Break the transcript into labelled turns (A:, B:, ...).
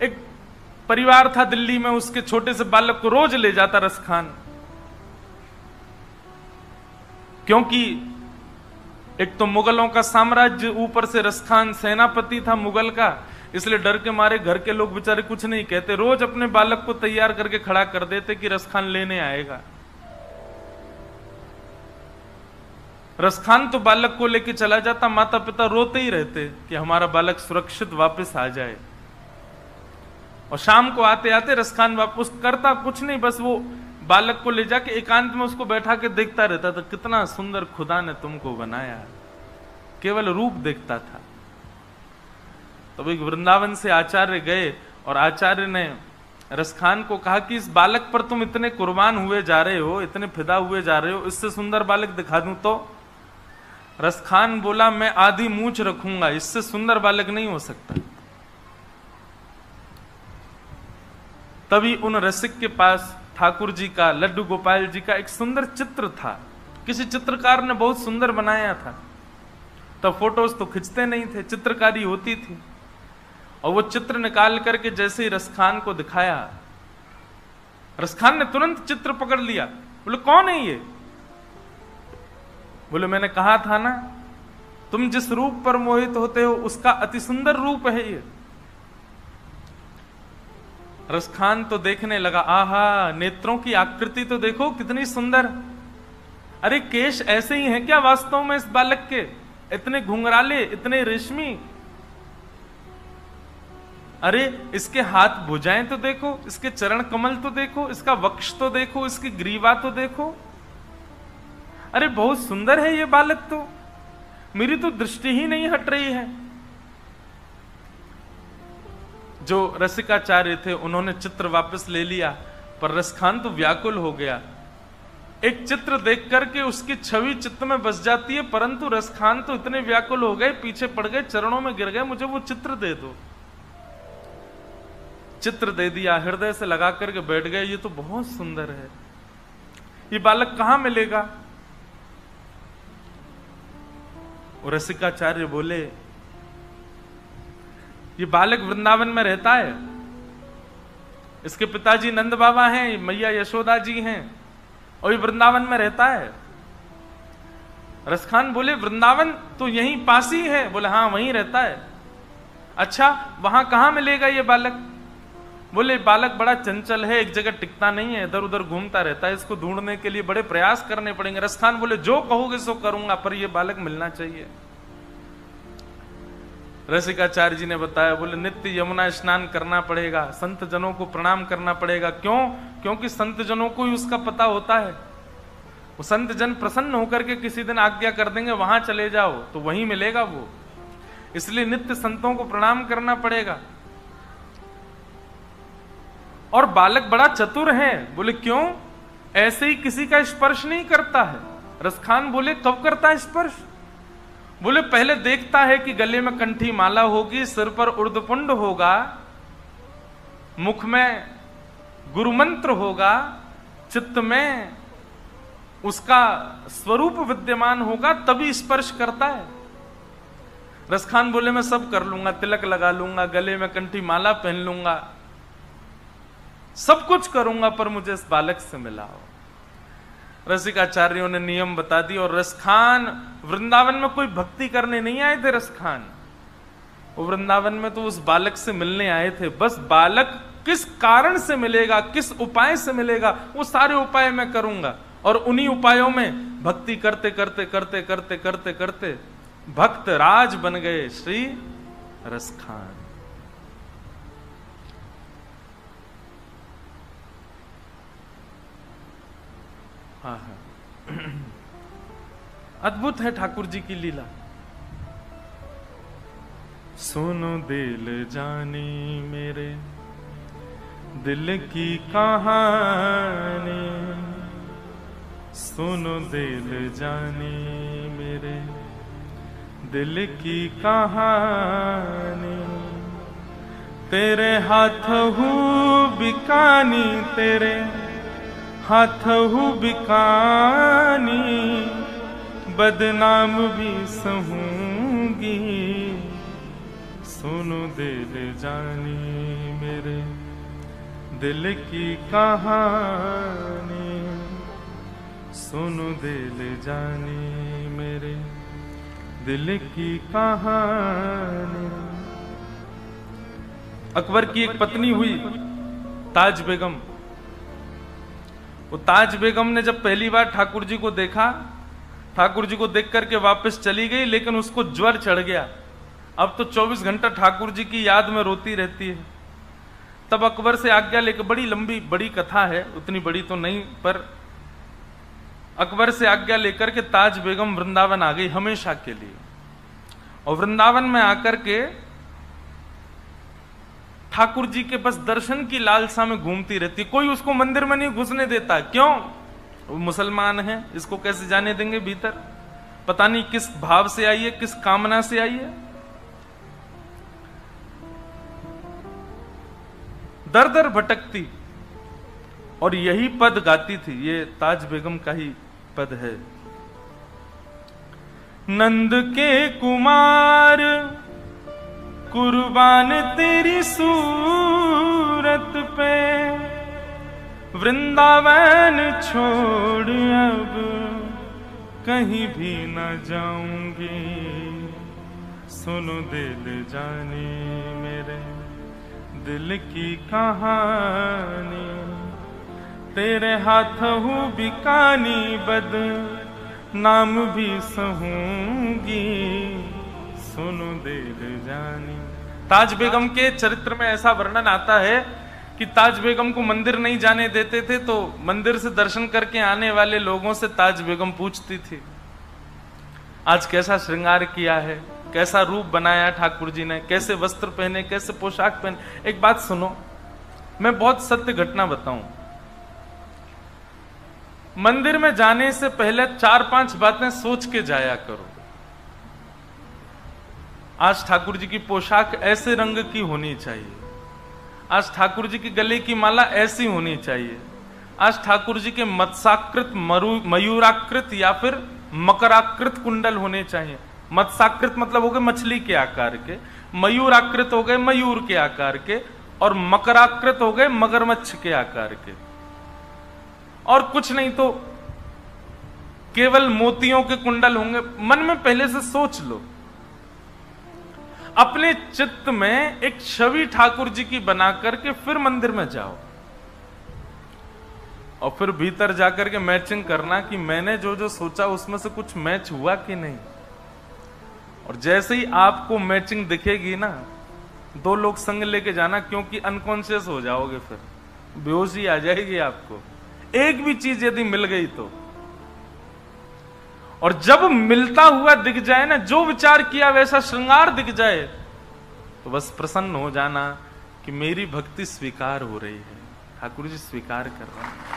A: एक परिवार था दिल्ली में, उसके छोटे से बालक को रोज ले जाता रसखान, क्योंकि एक तो मुगलों का साम्राज्य, ऊपर से रसखान सेनापति था मुगल का, इसलिए डर के मारे घर के लोग बेचारे कुछ नहीं कहते, रोज अपने बालक को तैयार करके खड़ा कर देते कि रसखान लेने आएगा। रसखान तो बालक को लेके चला जाता, माता पिता रोते ही रहते कि हमारा बालक सुरक्षित वापस आ जाए। और शाम को आते आते रसखान वापस करता कुछ नहीं, बस वो बालक को ले जाके एकांत में उसको बैठा के देखता रहता था, कितना सुंदर खुदा ने तुमको बनाया, केवल रूप देखता था। तब एक वृंदावन से आचार्य गए और आचार्य ने रसखान को कहा कि इस बालक पर तुम इतने कुर्बान हुए जा रहे हो, इतने फिदा हुए जा रहे हो, इससे सुंदर बालक दिखा दूं तो? रसखान बोला, मैं आधी मूंछ रखूंगा, इससे सुंदर बालक नहीं हो सकता। तभी उन रसिक के पास ठाकुर जी का, लड्डू गोपाल जी का एक सुंदर चित्र था, किसी चित्रकार ने बहुत सुंदर बनाया था। तब फोटोज तो खिंचते नहीं थे, चित्रकारी होती थी, और वो चित्र निकाल करके जैसे ही रसखान को दिखाया, रसखान ने तुरंत चित्र पकड़ लिया। बोले, कौन है ये? बोले, मैंने कहा था ना, तुम जिस रूप पर मोहित होते हो उसका अति सुंदर रूप है ये। रसखान तो देखने लगा, आहा, नेत्रों की आकृति तो देखो कितनी सुंदर। अरे केश ऐसे ही हैं क्या वास्तव में इस बालक के? इतने घुंघराले, इतने रेशमी। अरे इसके हाथ भुजाएं तो देखो, इसके चरण कमल तो देखो, इसका वक्ष तो देखो, इसकी ग्रीवा तो देखो। अरे बहुत सुंदर है ये बालक, तो मेरी तो दृष्टि ही नहीं हट रही है। जो रसिकाचार्य थे उन्होंने चित्र वापस ले लिया, पर रसखान तो व्याकुल हो गया। एक चित्र देख करके उसकी छवि चित्त में बस जाती है, परंतु रसखान तो इतने व्याकुल हो गए, पीछे पड़ गए, चरणों में गिर गए, मुझे वो चित्र दे दो। चित्र दे दिया, हृदय से लगा करके बैठ गए, ये तो बहुत सुंदर है, ये बालक कहां मिलेगा? रसिकाचार्य बोले, ये बालक वृंदावन में रहता है, इसके पिताजी नंद बाबा हैं, मैया यशोदा जी हैं, और ये वृंदावन में रहता है। रसखान बोले, वृंदावन तो यहीं पास ही है? बोले, हाँ वहीं रहता है। अच्छा, वहां कहां मिलेगा ये बालक? बोले, बालक बड़ा चंचल है, एक जगह टिकता नहीं है, इधर उधर घूमता रहता है, इसको ढूंढने के लिए बड़े प्रयास करने पड़ेंगे। रसखान बोले, जो कहोगे सो करूंगा, पर यह बालक मिलना चाहिए। रसिकाचार्य जी ने बताया, बोले, नित्य यमुना स्नान करना पड़ेगा, संत जनों को प्रणाम करना पड़ेगा। क्यों? क्योंकि संत जनों को ही उसका पता होता है। वो संत जन प्रसन्न होकर के किसी दिन आज्ञा कर देंगे, वहां चले जाओ, तो वहीं मिलेगा वो। इसलिए नित्य संतों को प्रणाम करना पड़ेगा। और बालक बड़ा चतुर है। बोले, क्यों? ऐसे ही किसी का स्पर्श नहीं करता है। रसखान बोले, कब करता है स्पर्श? बोले, पहले देखता है कि गले में कंठी माला होगी, सिर पर उर्धपुंड होगा, मुख में गुरु मंत्र होगा, चित्त में उसका स्वरूप विद्यमान होगा, तभी स्पर्श करता है। रसखान बोले, मैं सब कर लूंगा, तिलक लगा लूंगा, गले में कंठी माला पहन लूंगा, सब कुछ करूंगा, पर मुझे इस बालक से मिलाओ। रसिकाचार्यों ने नियम बता दी। और रसखान वृंदावन में कोई भक्ति करने नहीं आए थे। रसखान वो वृंदावन में तो उस बालक से मिलने आए थे। बस बालक किस कारण से मिलेगा, किस उपाय से मिलेगा, वो सारे उपाय मैं करूंगा। और उन्हीं उपायों में भक्ति करते करते करते करते करते करते भक्त राज बन गए श्री रसखान। अद्भुत है ठाकुर जी की लीला। सुनो दिल जानी मेरे दिल की कहानी, सुनो दिल जानी मेरे दिल की कहानी, तेरे हाथ हूँ बिकानी, तेरे हाथ हूँ बिकानी, बदनाम भी सहूंगी, सुनो दिल जानी मेरे दिल की कहानी सुनो दिल जानी मेरे दिल की कहानी। अकबर की एक पत्नी हुई ताज बेगम। वो ताज बेगम ने जब पहली बार ठाकुर जी को देखा, ठाकुर जी को देख करके वापस चली गई, लेकिन उसको ज्वर चढ़ गया। अब तो 24 घंटा ठाकुर जी की याद में रोती रहती है। तब अकबर से आज्ञा लेकर, बड़ी लंबी बड़ी कथा है, उतनी बड़ी तो नहीं, पर अकबर से आज्ञा लेकर के ताज बेगम वृंदावन आ गई हमेशा के लिए। और वृंदावन में आकर के ठाकुर जी के बस दर्शन की लालसा में घूमती रहती। कोई उसको मंदिर में नहीं घुसने देता। क्यों? वो मुसलमान है, इसको कैसे जाने देंगे भीतर? पता नहीं किस भाव से आई है, किस कामना से आई है। दर दर भटकती और यही पद गाती थी। ये ताज बेगम का ही पद है। नंद के कुमार कुर्बान तेरी सूरत पे, वृंदावन छोड़ अब कहीं भी न जाऊंगी। सुनो दिल जाने मेरे दिल की कहानी, तेरे हाथ हूँ बिकानी बद नाम भी सहूंगी। सुनो दिल जानी। ताज बेगम के चरित्र में ऐसा वर्णन आता है कि ताज बेगम को मंदिर नहीं जाने देते थे, तो मंदिर से दर्शन करके आने वाले लोगों से ताज बेगम पूछती थी, आज कैसा श्रृंगार किया है, कैसा रूप बनाया ठाकुर जी ने, कैसे वस्त्र पहने, कैसे पोशाक पहने। एक बात सुनो, मैं बहुत सत्य घटना बताऊं। मंदिर में जाने से पहले 4-5 बातें सोच के जाया करो। आज ठाकुर जी की पोशाक ऐसे रंग की होनी चाहिए, आज ठाकुर जी की गले की माला ऐसी होनी चाहिए, आज ठाकुर जी के मत्स्याकृत मयूराकृत या फिर मकराकृत कुंडल होने चाहिए। मत्स्याकृत मतलब हो गए मछली के आकार के, मयूराकृत हो गए मयूर के आकार के, और मकराकृत हो गए मगरमच्छ के आकार के। और कुछ नहीं तो केवल मोतियों के कुंडल होंगे। मन में पहले से सोच लो, अपने चित्त में एक छवि ठाकुर जी की बना करके फिर मंदिर में जाओ, और फिर भीतर जाकर के मैचिंग करना कि मैंने जो जो सोचा उसमें से कुछ मैच हुआ कि नहीं। और जैसे ही आपको मैचिंग दिखेगी ना, 2 लोग संग लेके जाना, क्योंकि अनकॉन्शियस हो जाओगे, फिर बेहोशी आ जाएगी आपको। एक भी चीज यदि मिल गई तो, और जब मिलता हुआ दिख जाए ना, जो विचार किया वैसा श्रृंगार दिख जाए, तो बस प्रसन्न हो जाना कि मेरी भक्ति स्वीकार हो रही है, ठाकुर जी स्वीकार कर रहे हैं।